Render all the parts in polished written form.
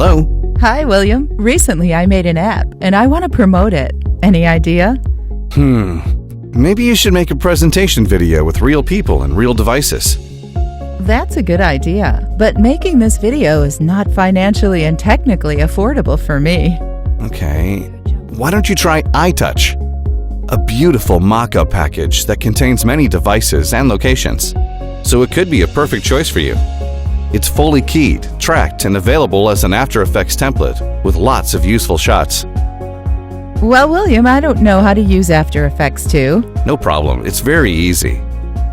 Hello? Hi, William. Recently I made an app and I want to promote it. Any idea? Maybe you should make a presentation video with real people and real devices. That's a good idea, but making this video is not financially and technically affordable for me. Okay, why don't you try iTouch? A beautiful mock-up package that contains many devices and locations. So it could be a perfect choice for you. It's fully keyed, tracked, and available as an After Effects template with lots of useful shots. Well, William, I don't know how to use After Effects too. No problem, it's very easy.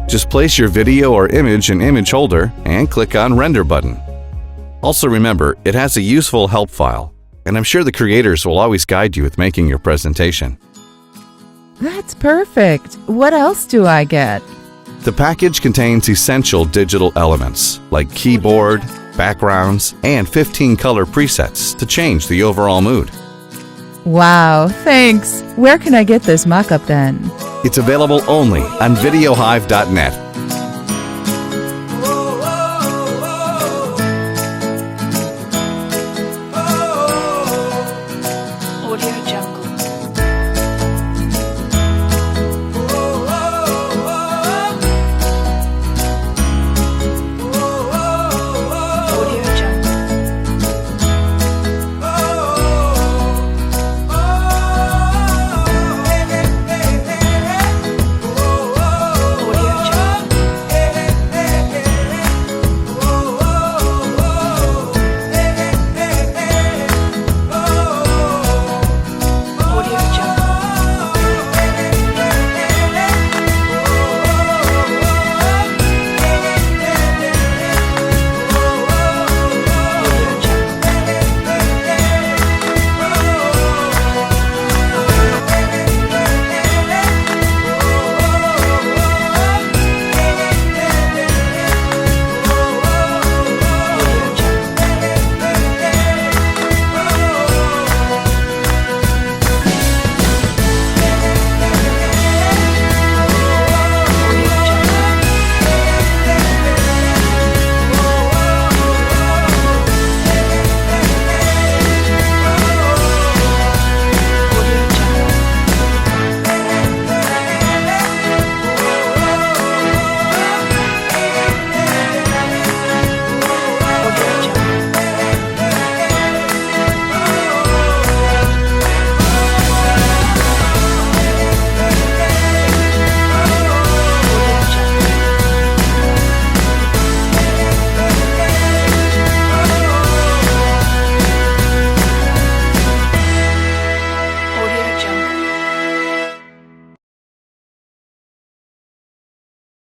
Just place your video or image in Image Holder and click on Render button. Also remember, it has a useful help file, and I'm sure the creators will always guide you with making your presentation. That's perfect. What else do I get? The package contains essential digital elements like keyboard, backgrounds, and 15 color presets to change the overall mood. Wow, thanks. Where can I get this mock-up then? It's available only on videohive.net.